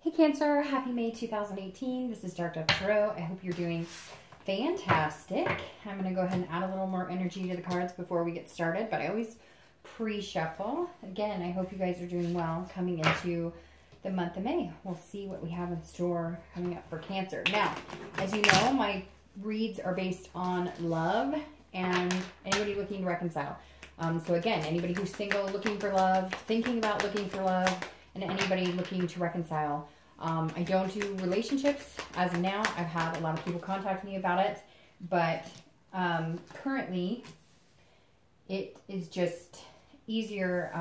Hey Cancer, happy May 2018. This is Dark Dove Tarot. I hope you're doing fantastic. I'm going to go ahead and add a little more energy to the cards before we get started, but I always pre-shuffle. Again, I hope you guys are doing well coming into the month of May. We'll see what we have in store coming up for Cancer. Now, as you know, my reads are based on love and anybody looking to reconcile. So again, anybody who's single, looking for love, thinking about looking for love, and anybody looking to reconcile. I don't do relationships as of now. I've had a lot of people contact me about it, but currently it is just easier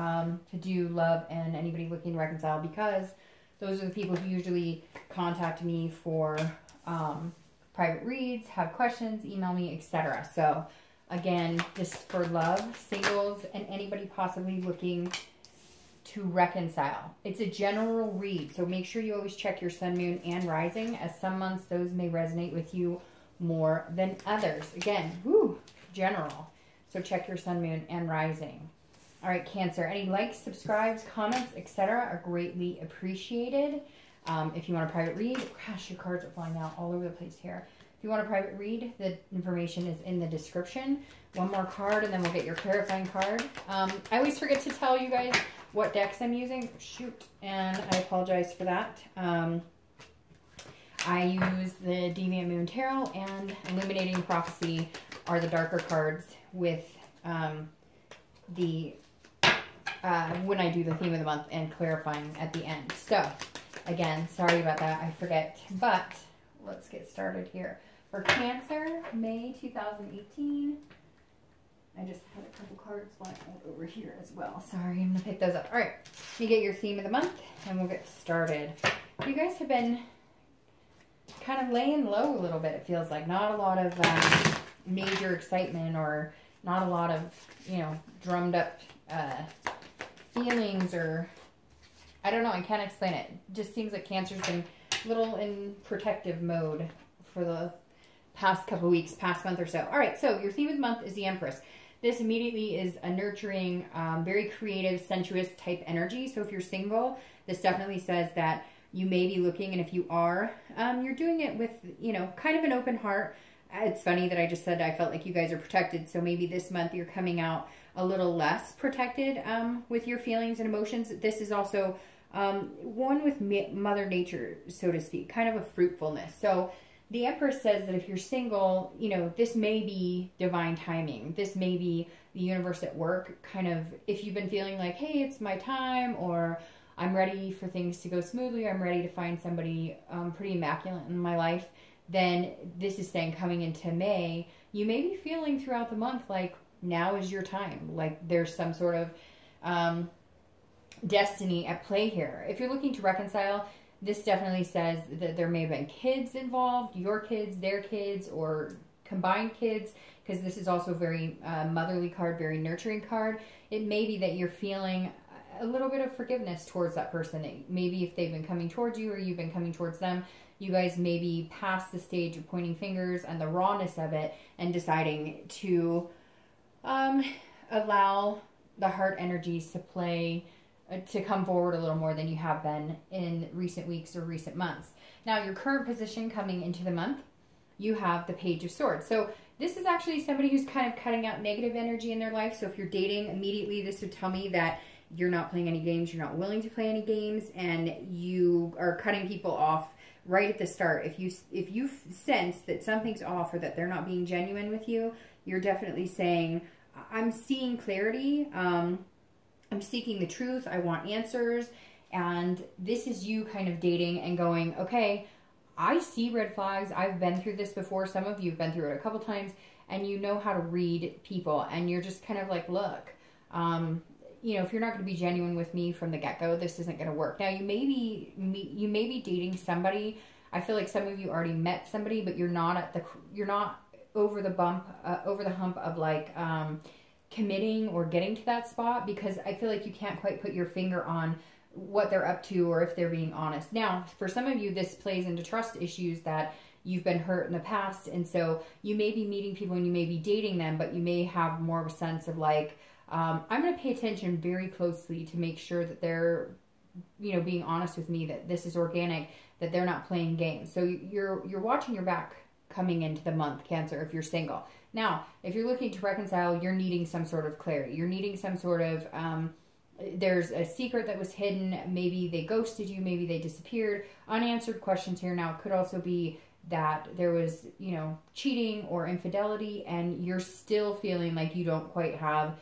to do love and anybody looking to reconcile because those are the people who usually contact me for private reads, have questions, email me, etc. So again, this is for love, singles, and anybody possibly looking to reconcile. It's a general read, so make sure you always check your sun, moon, and rising, as some months those may resonate with you more than others. Again, woo, general. So check your sun, moon, and rising. All right, Cancer, any likes, subscribes, comments, etc. are greatly appreciated. If you want a private read, gosh, your cards are flying out all over the place here. If you want a private read, the information is in the description. One more card, and then we'll get your clarifying card. I always forget to tell you guys what decks I'm using. Shoot, and I apologize for that. I use the Deviant Moon Tarot and Illuminating Prophecy are the darker cards with when I do the theme of the month and clarifying at the end. So, again, sorry about that. I forget, but let's get started here. For Cancer, May 2018. I just had a couple cards flying over here as well. Sorry, I'm going to pick those up. All right, you get your theme of the month, and we'll get started. You guys have been kind of laying low a little bit, it feels like. Not a lot of major excitement or not a lot of, you know, drummed up feelings or... I don't know, I can't explain it. It just seems like Cancer's been a little in protective mode for the past couple weeks, past month or so. All right, so your theme of the month is the Empress. This immediately is a nurturing, very creative, sensuous type energy. So if you're single, this definitely says that you may be looking, and if you are, you're doing it with, you know, kind of an open heart. It's funny that I just said I felt like you guys are protected. So maybe this month you're coming out a little less protected with your feelings and emotions. This is also one with Mother Nature, so to speak, kind of a fruitfulness. So the Empress says that if you're single, you know, this may be divine timing. This may be the universe at work, kind of, if you've been feeling like, hey, it's my time, or I'm ready for things to go smoothly, I'm ready to find somebody pretty immaculate in my life, then this is saying coming into May, you may be feeling throughout the month like now is your time. Like there's some sort of destiny at play here. If you're looking to reconcile, this definitely says that there may have been kids involved, your kids, their kids, or combined kids, because this is also a very motherly card, very nurturing card. It may be that you're feeling a little bit of forgiveness towards that person. Maybe if they've been coming towards you or you've been coming towards them, you guys may be past the stage of pointing fingers and the rawness of it and deciding to allow the heart energies to play, to come forward a little more than you have been in recent weeks or recent months. Now, your current position coming into the month, you have the Page of Swords. So this is actually somebody who's kind of cutting out negative energy in their life. So if you're dating, immediately this would tell me that you're not playing any games, you're not willing to play any games, and you are cutting people off right at the start. If you sense that something's off or that they're not being genuine with you, you're definitely saying, I'm seeing clarity, I'm seeking the truth, I want answers, and this is you kind of dating and going, okay, I see red flags, I've been through this before, some of you have been through it a couple times, and you know how to read people, and you're just kind of like, look, you know, if you're not going to be genuine with me from the get-go, this isn't going to work. Now, you may be dating somebody, I feel like some of you already met somebody, but you're not over the hump of like, committing or getting to that spot, because I feel like you can't quite put your finger on what they're up to or if they're being honest. Now, for some of you, this plays into trust issues that you've been hurt in the past, and so you may be meeting people and you may be dating them, but you may have more of a sense of like, I'm going to pay attention very closely to make sure that they're being honest with me that this is organic, that they're not playing games. So you're watching your back coming into the month, Cancer, if you're single. Now, if you're looking to reconcile, you're needing some sort of clarity. You're needing some sort of, there's a secret that was hidden. Maybe they ghosted you. Maybe they disappeared. Unanswered questions here. Now, it could also be that there was, cheating or infidelity, and you're still feeling like you don't quite have,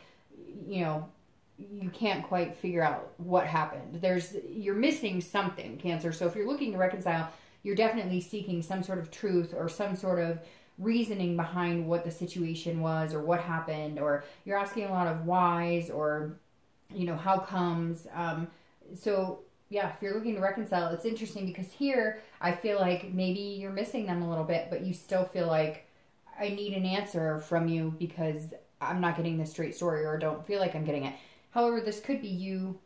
you can't quite figure out what happened. You're missing something, Cancer. So if you're looking to reconcile, you're definitely seeking some sort of truth or some sort of reasoning behind what the situation was or what happened, or you're asking a lot of whys or, how comes. So yeah, if you're looking to reconcile, it's interesting because here I feel like maybe you're missing them a little bit, but you still feel like I need an answer from you because I'm not getting the straight story or don't feel like I'm getting it. However, this could be you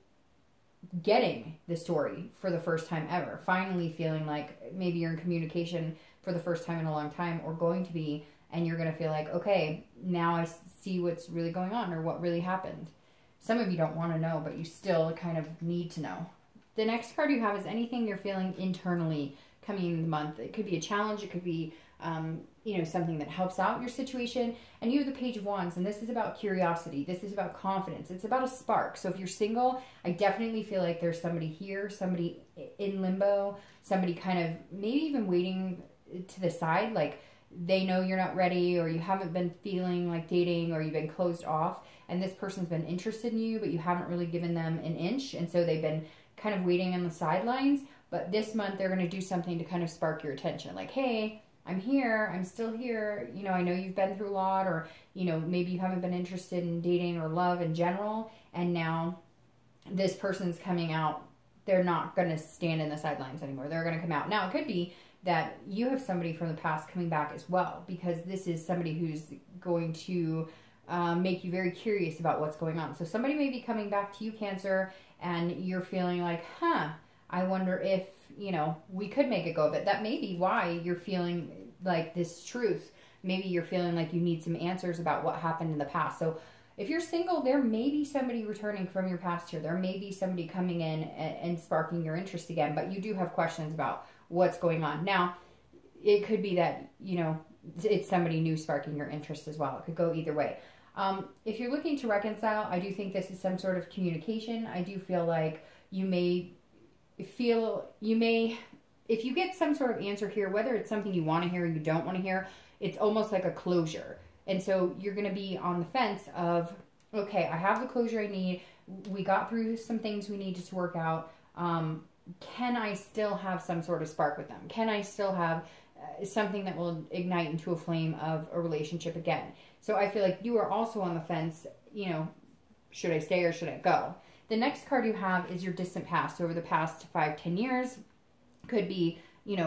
getting the story for the first time ever, finally feeling like maybe you're in communication for the first time in a long time, or going to be, and you're going to feel like, okay, now I see what's really going on or what really happened. Some of you don't want to know, but you still kind of need to know. The next card you have is anything you're feeling internally coming in the month. It could be a challenge. It could be, something that helps out your situation. And you have the Page of Wands, and this is about curiosity. This is about confidence. It's about a spark. So if you're single, I definitely feel like there's somebody here, somebody in limbo, somebody kind of maybe even waiting to the side, like they know you're not ready, or you haven't been feeling like dating, or you've been closed off, and this person's been interested in you, but you haven't really given them an inch, and so they've been kind of waiting on the sidelines. But this month they're going to do something to kind of spark your attention, like, hey, I'm here, I'm still here, I know you've been through a lot, or maybe you haven't been interested in dating or love in general, and now this person's coming out. They're not going to stand in the sidelines anymore. They're going to come out. Now, it could be that you have somebody from the past coming back as well, because this is somebody who's going to make you very curious about what's going on. So somebody may be coming back to you, Cancer, and you're feeling like, I wonder if, we could make it go of it. That may be why you're feeling like this truth. Maybe you're feeling like you need some answers about what happened in the past. So if you're single, there may be somebody returning from your past here. There may be somebody coming in and sparking your interest again, but you do have questions about what's going on. Now, it could be that, it's somebody new sparking your interest as well. It could go either way. If you're looking to reconcile, I do think this is some sort of communication. I do feel like if you get some sort of answer here, whether it's something you want to hear or you don't want to hear, it's almost like a closure. And so you're going to be on the fence of, okay, I have the closure I need. We got through some things we needed to work out. Can I still have some sort of spark with them? Can I still have something that will ignite into a flame of a relationship again? So I feel like you are also on the fence, should I stay or should I go? The next card you have is your distant past. So over the past 5-10 years, could be,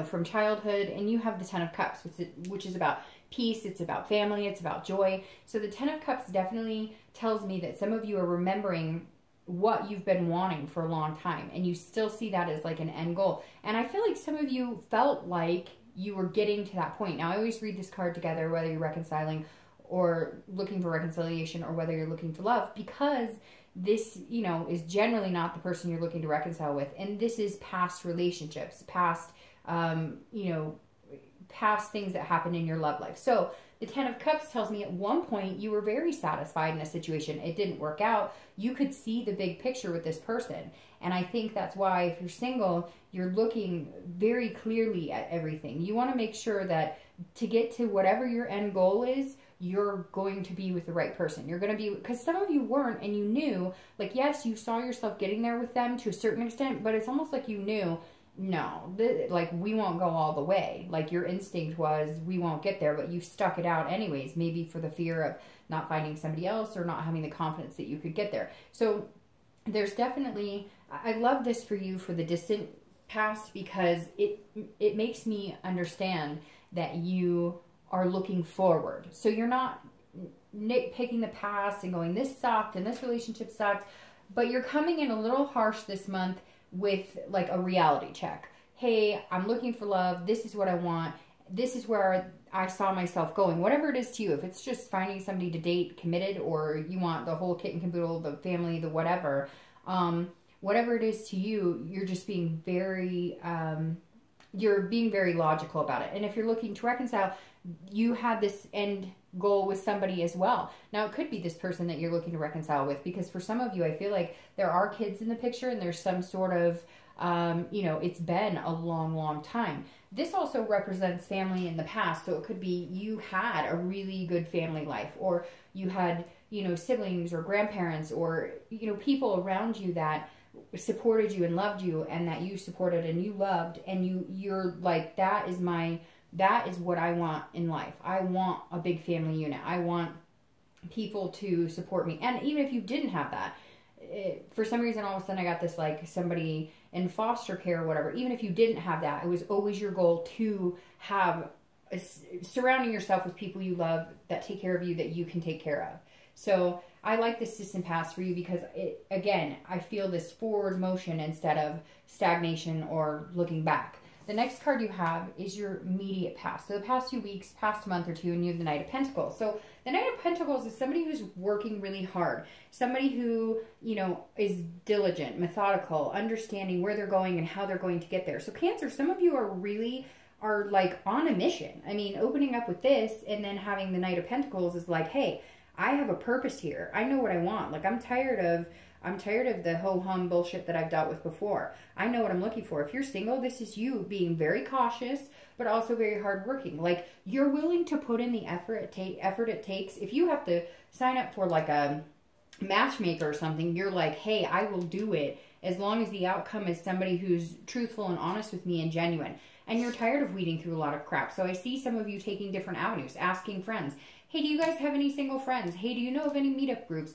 from childhood, and you have the Ten of Cups, which is about peace, it's about family, it's about joy. So the Ten of Cups definitely tells me that some of you are remembering what you've been wanting for a long time, and you still see that as like an end goal. And I feel like some of you felt like you were getting to that point. Now, I always read this card together, whether you're reconciling or looking for reconciliation, or whether you're looking for love, because this, is generally not the person you're looking to reconcile with. And this is past relationships, past, past things that happened in your love life. So the Ten of Cups tells me at one point you were very satisfied in a situation. It didn't work out. You could see the big picture with this person. And I think that's why if you're single, you're looking very clearly at everything. You want to make sure that to get to whatever your end goal is, you're going to be with the right person. You're going to be, because some of you weren't, and you knew, like, yes, you saw yourself getting there with them to a certain extent, but it's almost like you knew, no, we won't go all the way. Like, your instinct was, we won't get there, but you stuck it out anyways, maybe for the fear of not finding somebody else or not having the confidence that you could get there. So there's definitely, I love this for you for the distant past, because it makes me understand that you are looking forward. So you're not nitpicking the past and going, this sucked and this relationship sucked, but you're coming in a little harsh this month with like a reality check. Hey, I'm looking for love. This is what I want. This is where I saw myself going. Whatever it is to you, if it's just finding somebody to date, committed, or you want the whole kit and caboodle, the family, the whatever, whatever it is to you, you're just being very, you're being very logical about it. And if you're looking to reconcile, you had this end goal with somebody as well. Now, it could be this person that you're looking to reconcile with, because for some of you, I feel like there are kids in the picture and there's some sort of, you know, it's been a long, long time. This also represents family in the past. So it could be you had a really good family life, or you had, you know, siblings or grandparents, or, you know, people around you that supported you and loved you, and that you supported and you loved, and you're like, that is what I want in life. I want a big family unit. I want people to support me. And even if you didn't have that, for some reason, all of a sudden I got this, like, somebody in foster care or whatever. Even if you didn't have that, it was always your goal to have surrounding yourself with people you love, that take care of you, that you can take care of. So I like this distant past for you, because it, again, I feel this forward motion instead of stagnation or looking back. The next card you have is your immediate past. So the past few weeks, past month or two, and you have the Knight of Pentacles. So the Knight of Pentacles is somebody who's working really hard. Somebody who, you know, is diligent, methodical, understanding where they're going and how they're going to get there. So Cancer, some of you are like on a mission. I mean, opening up with this and then having the Knight of Pentacles is like, hey, I have a purpose here. I know what I want. Like, I'm tired of the ho-hum bullshit that I've dealt with before. I know what I'm looking for. If you're single, this is you being very cautious, but also very hardworking. Like, you're willing to put in the effort it takes. If you have to sign up for like a matchmaker or something, you're like, hey, I will do it as long as the outcome is somebody who's truthful and honest with me and genuine. And you're tired of weeding through a lot of crap. So I see some of you taking different avenues, asking friends, hey, do you guys have any single friends? Hey, do you know of any meetup groups?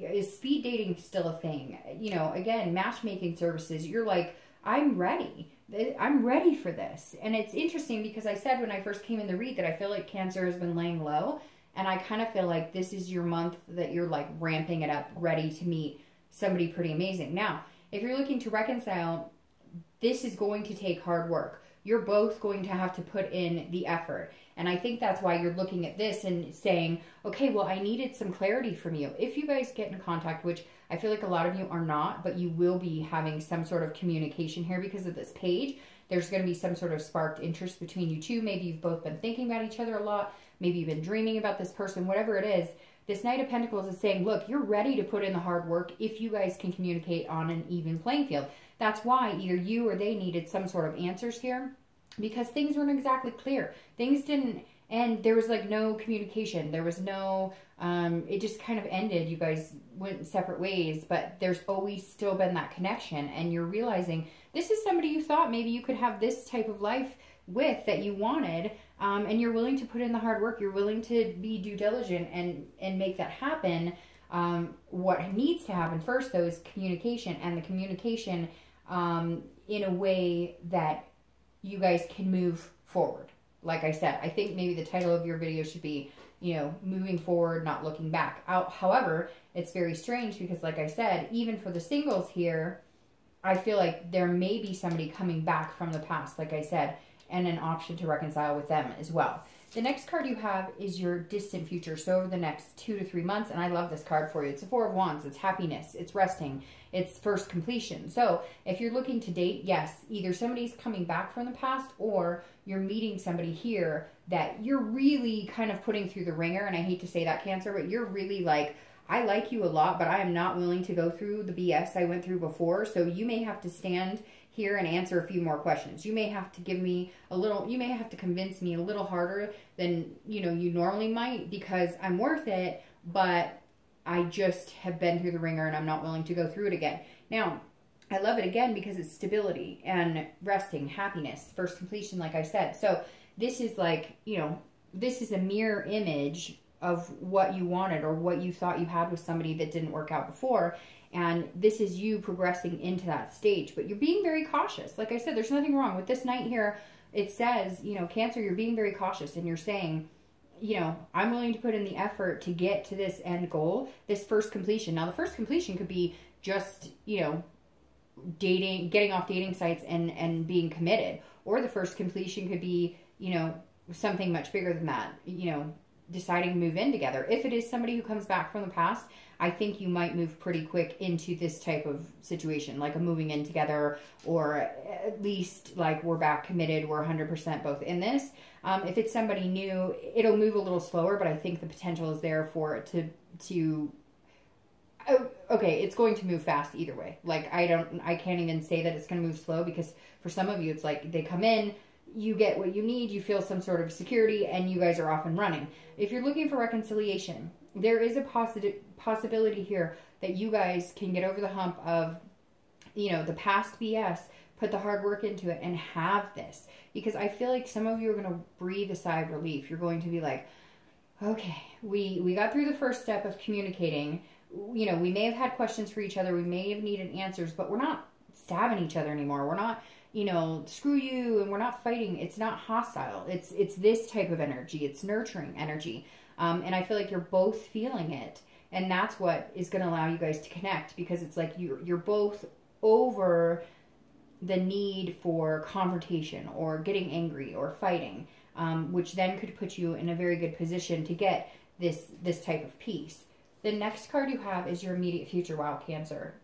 Is speed dating still a thing? You know, again, matchmaking services. You're like, I'm ready. I'm ready for this. And it's interesting because I said when I first came in the read that I feel like Cancer has been laying low. And I kind of feel like this is your month that you're like ramping it up, ready to meet somebody pretty amazing. Now, if you're looking to reconcile, this is going to take hard work. You're both going to have to put in the effort. And I think that's why you're looking at this and saying, okay, well, I needed some clarity from you. If you guys get in contact, which I feel like a lot of you are not, but you will be having some sort of communication here because of this page. There's going to be some sort of sparked interest between you two. Maybe you've both been thinking about each other a lot. Maybe you've been dreaming about this person, whatever it is. This Knight of Pentacles is saying, look, you're ready to put in the hard work if you guys can communicate on an even playing field. That's why either you or they needed some sort of answers here, because things weren't exactly clear. Things didn't, and there was like no communication. There was no, it just kind of ended. You guys went separate ways, but there's always still been that connection. And you're realizing this is somebody you thought maybe you could have this type of life with, that you wanted, and you're willing to put in the hard work. You're willing to be due diligent and make that happen. What needs to happen first, though, is communication, and the communication in a way that you guys can move forward. Like I said, I think maybe the title of your video should be, you know, moving forward, not looking back. However, it's very strange because, like I said, even for the singles here, I feel like there may be somebody coming back from the past, like I said, and an option to reconcile with them as well. The next card you have is your distant future. So over the next 2 to 3 months, and I love this card for you. It's the Four of Wands. It's happiness. It's resting. It's first completion. So if you're looking to date, yes, either somebody's coming back from the past or you're meeting somebody here that you're really kind of putting through the ringer. And I hate to say that, Cancer, but you're really like, I like you a lot, but I am not willing to go through the BS I went through before. So you may have to stand here and answer a few more questions. You may have to give me a little, you may have to convince me a little harder than, you know, you normally might, because I'm worth it, but I just have been through the ringer and I'm not willing to go through it again. Now, I love it again because it's stability and resting, happiness, first completion, like I said. So this is like, you know, this is a mirror image of what you wanted or what you thought you had with somebody that didn't work out before. And this is you progressing into that stage, but you're being very cautious. Like I said, there's nothing wrong with this Knight here. It says, you know, Cancer, you're being very cautious and you're saying, you know, I'm willing to put in the effort to get to this end goal, this first completion. Now, the first completion could be just, you know, dating, getting off dating sites and being committed. Or the first completion could be, you know, something much bigger than that, you know, deciding to move in together. If it is somebody who comes back from the past, I think you might move pretty quick into this type of situation, like a moving in together, or at least like we're back committed, we're 100% both in this. If it's somebody new, it'll move a little slower, but I think the potential is there for it to okay, it's going to move fast either way. Like, I can't even say that it's going to move slow, because for some of you, it's like they come in, you get what you need, you feel some sort of security, and you guys are off and running. If you're looking for reconciliation, there is a possibility here that you guys can get over the hump of, you know, the past BS, put the hard work into it, and have this. Because I feel like some of you are going to breathe a sigh of relief. You're going to be like, okay, we got through the first step of communicating. You know, we may have had questions for each other. We may have needed answers, but we're not stabbing each other anymore. We're not, you know, screw you, and we're not fighting. It's not hostile. It's this type of energy. It's nurturing energy. And I feel like you're both feeling it. And that's what is going to allow you guys to connect, because it's like you're both over the need for confrontation or getting angry or fighting, which then could put you in a very good position to get this type of peace. The next card you have is your immediate future, Wild Cancer.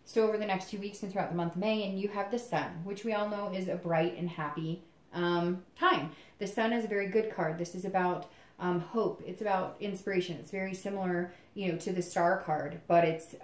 So over the next 2 weeks and throughout the month of May, and you have the Sun, which we all know is a bright and happy time. The Sun is a very good card. This is about hope. It's about inspiration. It's very similar, you know, to the Star card, but it's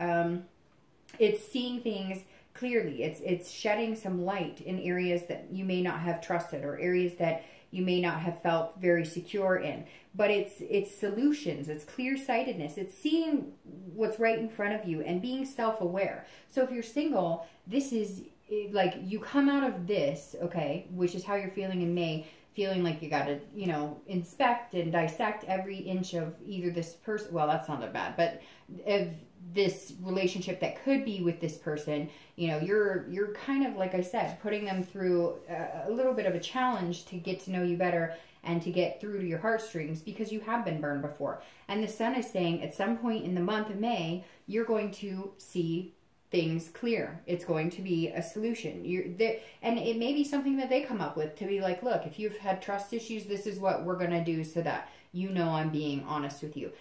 seeing things clearly. It's shedding some light in areas that you may not have trusted, or areas that you may not have felt very secure in. But it's solutions, it's clear-sightedness, it's seeing what's right in front of you and being self-aware. So if you're single, this is like you come out of this, okay, which is how you're feeling in May, feeling like you got to, you know, inspect and dissect every inch of either this person, well, that's not that bad, but of this relationship that could be with this person. You know, you're kind of, like I said, putting them through a little bit of a challenge to get to know you better and to get through to your heartstrings, because you have been burned before. And the Sun is saying at some point in the month of May, you're going to see things clear. It's going to be a solution. And it may be something that they come up with to be like, look, if you've had trust issues, this is what we're going to do so that you know I'm being honest with you.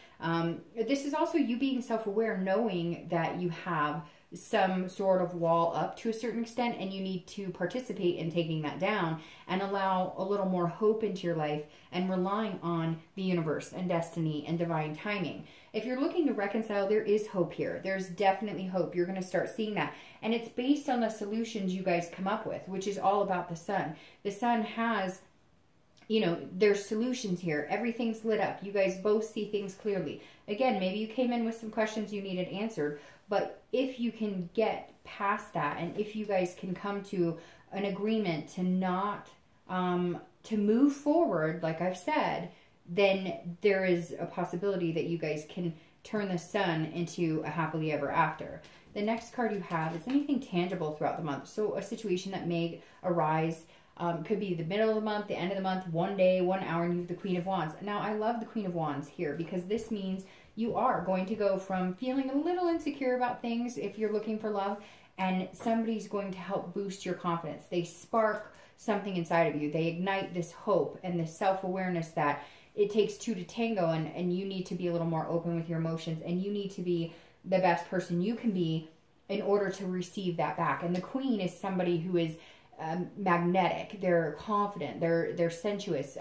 This is also you being self-aware, knowing that you have some sort of wall up to a certain extent, and you need to participate in taking that down and allow a little more hope into your life, and relying on the universe and destiny and divine timing. If you're looking to reconcile, there is hope here. There's definitely hope. You're going to start seeing that. And it's based on the solutions you guys come up with, which is all about the Sun. The Sun has, you know, there's solutions here. Everything's lit up. You guys both see things clearly. Again, maybe you came in with some questions you needed answered, but if you can get past that, and if you guys can come to an agreement to not, to move forward, like I've said, then there is a possibility that you guys can turn the Sun into a happily ever after. The next card you have is anything tangible throughout the month. So a situation that may arise, could be the middle of the month, the end of the month, 1 day, 1 hour, and you have the Queen of Wands. Now, I love the Queen of Wands here, because this means you are going to go from feeling a little insecure about things if you're looking for love, and somebody's going to help boost your confidence. They spark something inside of you. They ignite this hope and this self-awareness that it takes two to tango, and you need to be a little more open with your emotions, and you need to be the best person you can be in order to receive that back. And the Queen is somebody who is magnetic. They're confident. They're sensuous.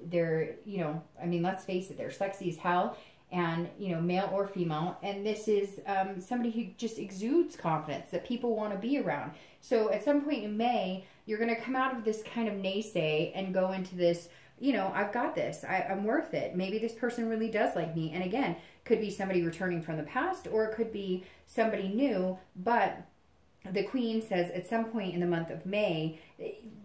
They're, you know, I mean, let's face it, they're sexy as hell, and, you know, male or female. And this is somebody who just exudes confidence that people want to be around. So at some point in May, you're going to come out of this kind of naysay and go into this, you know, I've got this. I'm worth it. Maybe this person really does like me. And again, could be somebody returning from the past, or it could be somebody new. But the Queen says at some point in the month of May,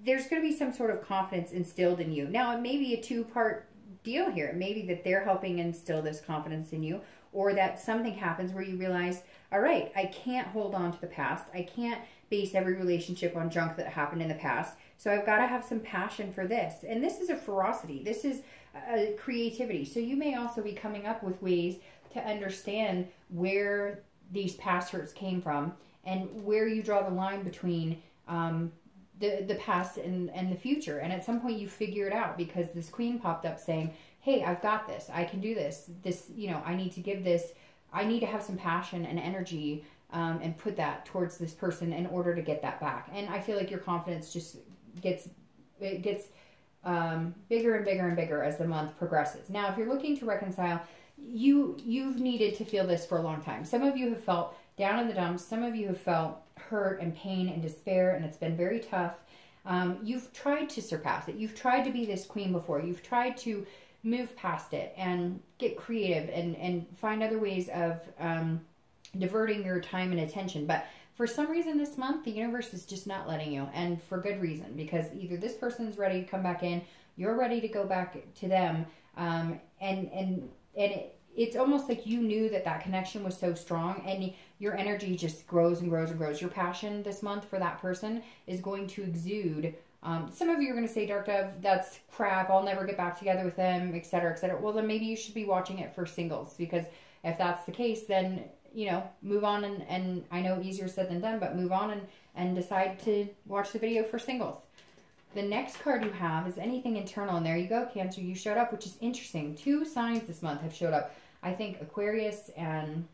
there's going to be some sort of confidence instilled in you. Now, it may be a two-part deal here. It may be that they're helping instill this confidence in you, or that something happens where you realize, all right, I can't hold on to the past. I can't base every relationship on junk that happened in the past. So I've got to have some passion for this. And this is a ferocity. This is a creativity. So you may also be coming up with ways to understand where these past hurts came from, and where you draw the line between the past and the future. And at some point you figure it out, because this Queen popped up saying, hey, I've got this. I can do this. This, you know, I need to give this. I need to have some passion and energy and put that towards this person in order to get that back. And I feel like your confidence just gets bigger and bigger and bigger as the month progresses. Now, if you're looking to reconcile, you've needed to feel this for a long time. Some of you have felt down in the dumps. Some of you have felt hurt and pain and despair, and it's been very tough. You've tried to surpass it. You've tried to be this queen before. You've tried to move past it and get creative and find other ways of diverting your time and attention. But for some reason this month, the universe is just not letting you, and for good reason, because either this person's ready to come back in, you're ready to go back to them, and it's almost like you knew that connection was so strong, and your energy just grows and grows and grows. Your passion this month for that person is going to exude. Some of you are going to say, Dark Dove, that's crap. I'll never get back together with them, etc., etc. Well, then maybe you should be watching it for singles, because if that's the case, then, you know, move on and I know easier said than done, but move on and decide to watch the video for singles. The next card you have is anything internal, and there you go, Cancer. You showed up, which is interesting. 2 signs this month have showed up. I think Aquarius and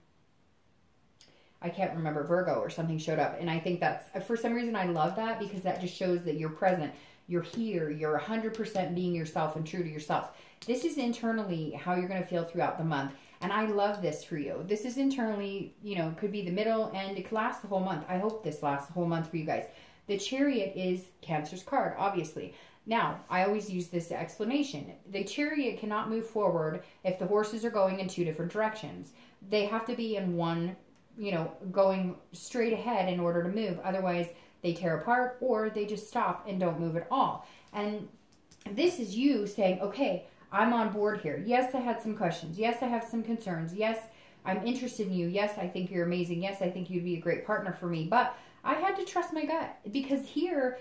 I can't remember, Virgo or something showed up. And I think that's, for some reason, I love that, because that just shows that you're present. You're here. You're 100% being yourself and true to yourself. This is internally how you're going to feel throughout the month. And I love this for you. This is internally, you know, could be the middle, and it could last the whole month. I hope this lasts the whole month for you guys. The Chariot is Cancer's card, obviously. Now, I always use this explanation. The Chariot cannot move forward if the horses are going in 2 different directions. They have to be in one, you know, going straight ahead in order to move. Otherwise, they tear apart, or they just stop and don't move at all. And this is you saying, okay, I'm on board here. Yes, I had some questions. Yes, I have some concerns. Yes, I'm interested in you. Yes, I think you're amazing. Yes, I think you'd be a great partner for me. But I had to trust my gut, because here,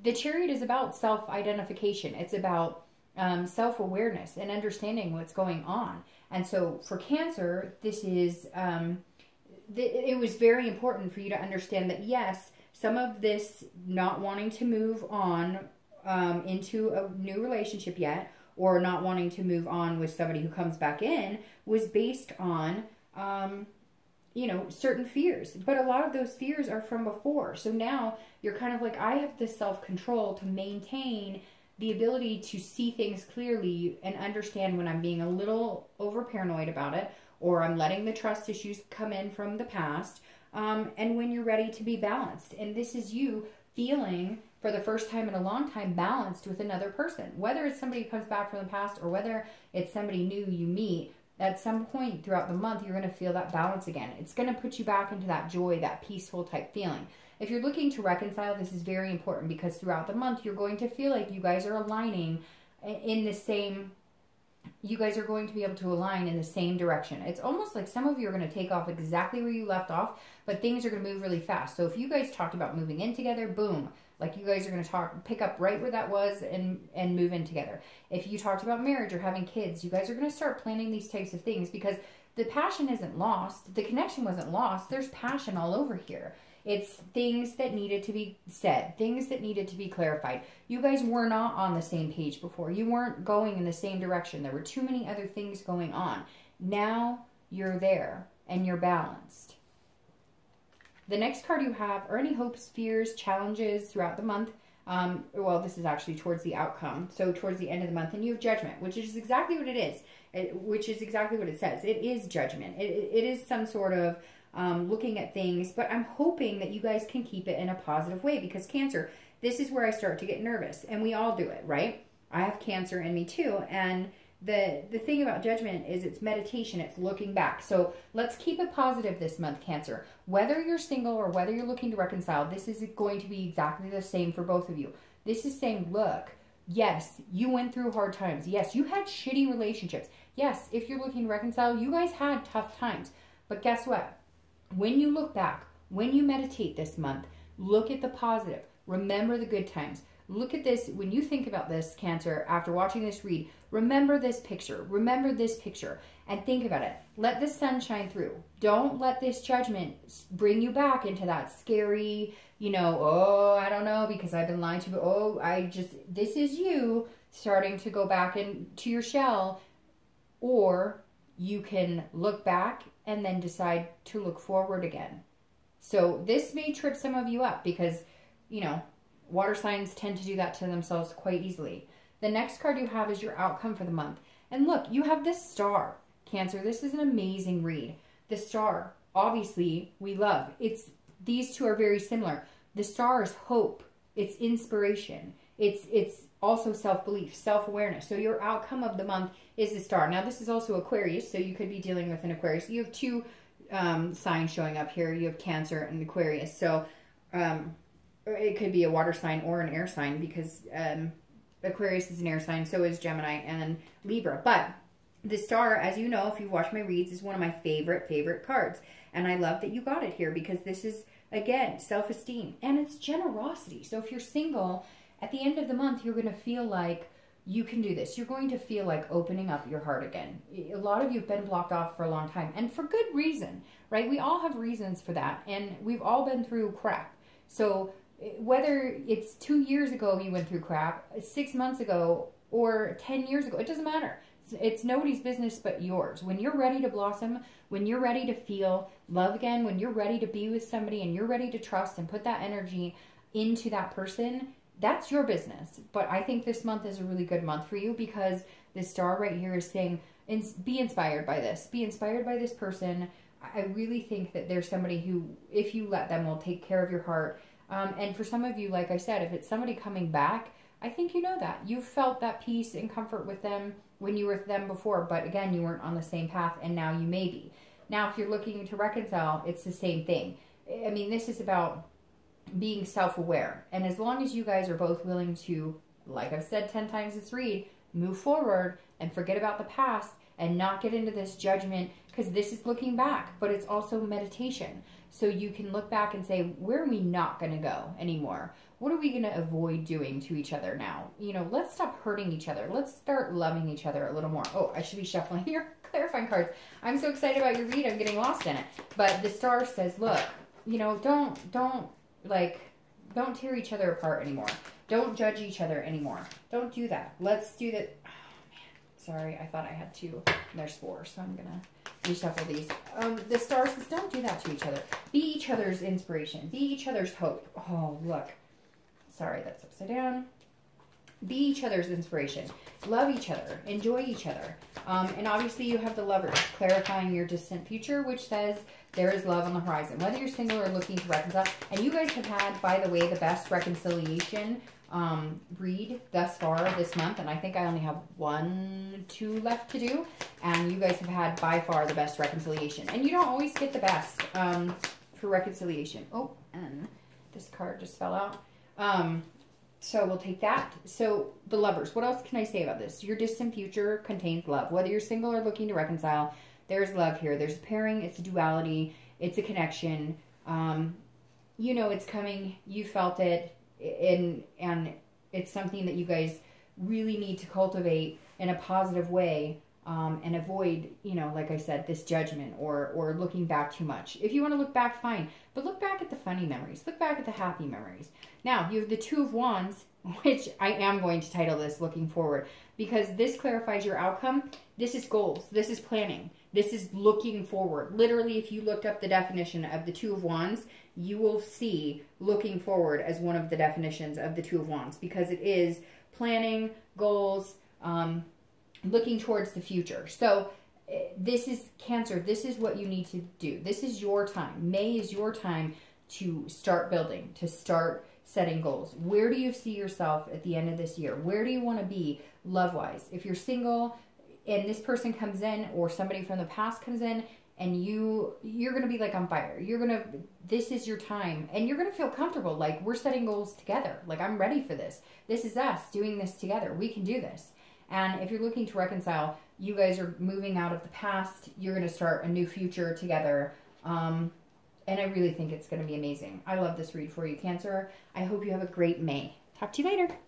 the Chariot is about self-identification. It's about self-awareness and understanding what's going on. And so for Cancer, this is, it was very important for you to understand that, yes, some of this not wanting to move on into a new relationship yet, or not wanting to move on with somebody who comes back in, was based on, you know, certain fears. But a lot of those fears are from before. So now you're kind of like, I have this self-control to maintain the ability to see things clearly and understand when I'm being a little over paranoid about it, or I'm letting the trust issues come in from the past, and when you're ready to be balanced. And this is you feeling, for the first time in a long time, balanced with another person. Whether it's somebody who comes back from the past, or whether it's somebody new you meet, at some point throughout the month, you're going to feel that balance again. It's going to put you back into that joy, that peaceful type feeling. If you're looking to reconcile, this is very important, because throughout the month, you're going to feel like you guys are aligning in the same, you guys are going to be able to align in the same direction. It's almost like some of you are going to take off exactly where you left off, but things are going to move really fast. So if you guys talked about moving in together, boom, like you guys are going to pick up right where that was and move in together. If you talked about marriage or having kids, you guys are going to start planning these types of things, because the passion isn't lost. The connection wasn't lost. There's passion all over here. It's things that needed to be said, things that needed to be clarified. You guys were not on the same page before. You weren't going in the same direction. There were too many other things going on. Now you're there and you're balanced. The next card you have are any hopes, fears, challenges throughout the month. Well, this is actually towards the outcome. So towards the end of the month, and you have Judgment, which is exactly what it is, which is exactly what it says. It is judgment. It is some sort of looking at things, but I'm hoping that you guys can keep it in a positive way, because Cancer, this is where I start to get nervous, and we all do it, right? I have Cancer in me too, and the thing about Judgment is it's meditation, it's looking back. So let's keep it positive this month, Cancer. Whether you're single or whether you're looking to reconcile, this is going to be exactly the same for both of you. This is saying, look, yes, you went through hard times. Yes, you had shitty relationships. Yes, if you're looking to reconcile, you guys had tough times. But guess what? When you look back, when you meditate this month, look at the positive. Remember the good times. look at this. When you think about this, Cancer, after watching this read, remember this picture. Remember this picture and think about it. Let the sun shine through. Don't let this judgment bring you back into that scary, you know, oh, I don't know because I've been lied to, but oh, this is you starting to go back into your shell. Or you can look back and then decide to look forward again. So this may trip some of you up because, you know, water signs tend to do that to themselves quite easily. The next card you have is your outcome for the month. And look, you have this star, Cancer. This is an amazing read. The star, obviously, we love. These two are very similar. The star is hope. It's inspiration. It's also self-belief, self-awareness. So your outcome of the month is the star. Now, this is also Aquarius, so you could be dealing with an Aquarius. You have two signs showing up here. You have Cancer and Aquarius. So it could be a water sign or an air sign because Aquarius is an air sign. So is Gemini and Libra. But the star, as you know, if you've watched my reads, is one of my favorite cards. And I love that you got it here because this is, again, self-esteem. And it's generosity. So if you're single, at the end of the month, you're going to feel like you can do this. You're going to feel like opening up your heart again. A lot of you have been blocked off for a long time. And for good reason, right? We all have reasons for that. And we've all been through crap. So whether it's 2 years ago you went through crap, 6 months ago, or 10 years ago, it doesn't matter. It's nobody's business but yours. When you're ready to blossom, when you're ready to feel love again, when you're ready to be with somebody and you're ready to trust and put that energy into that person, that's your business. But I think this month is a really good month for you because this star right here is saying, be inspired by this. Be inspired by this person. I really think that there's somebody who, if you let them, will take care of your heart. And for some of you, like I said, if it's somebody coming back, I think you know that. You've felt that peace and comfort with them when you were with them before. But again, you weren't on the same path and now you may be. Now, if you're looking to reconcile, it's the same thing. I mean, this is about being self-aware. And as long as you guys are both willing to, like I've said 10 times this read, move forward and forget about the past and not get into this judgment, because this is looking back, but it's also meditation. So you can look back and say, where are we not going to go anymore? What are we going to avoid doing to each other now? You know, let's stop hurting each other. Let's start loving each other a little more. Oh, I should be shuffling your clarifying cards. I'm so excited about your read. I'm getting lost in it. But the star says, look, you know, don't tear each other apart anymore. Don't judge each other anymore. Don't do that. Let's do that. Oh, man. Sorry, I thought I had two. There's four, so I'm going to reshuffle these. The star says, don't do that to each other. Be each other's inspiration. Be each other's hope. Oh, look. Sorry, that's upside down. Be each other's inspiration. Love each other. Enjoy each other. And obviously you have the Lovers, clarifying your distant future, which says there is love on the horizon. Whether you're single or looking to reconcile. And you guys have had, by the way, the best reconciliation read thus far this month. And I think I only have 2 left to do. And you guys have had, by far, the best reconciliation. And you don't always get the best for reconciliation. Oh, and this card just fell out. So we'll take that. So the Lovers, what else can I say about this? Your distant future contains love. Whether you're single or looking to reconcile, there's love here. There's a pairing. It's a duality. It's a connection. You know it's coming. You felt it. And it's something that you guys really need to cultivate in a positive way. And avoid, you know, like I said, this judgment or looking back too much. If you want to look back, fine. But look back at the funny memories. Look back at the happy memories. Now, you have the Two of Wands, which I am going to title this Looking Forward, because this clarifies your outcome. This is goals. This is planning. This is looking forward. Literally, if you looked up the definition of the Two of Wands, you will see looking forward as one of the definitions of the Two of Wands, because it is planning, goals, looking towards the future. So this is Cancer. This is what you need to do. This is your time. May is your time to start building, to start setting goals. Where do you see yourself at the end of this year? Where do you want to be love-wise? If you're single and this person comes in, or somebody from the past comes in, and you're going to be like on fire. This is your time, and you're going to feel comfortable. Like, we're setting goals together. Like, I'm ready for this. This is us doing this together. We can do this. And if you're looking to reconcile, you guys are moving out of the past. You're going to start a new future together. And I really think it's going to be amazing. I love this read for you, Cancer. I hope you have a great May. Talk to you later.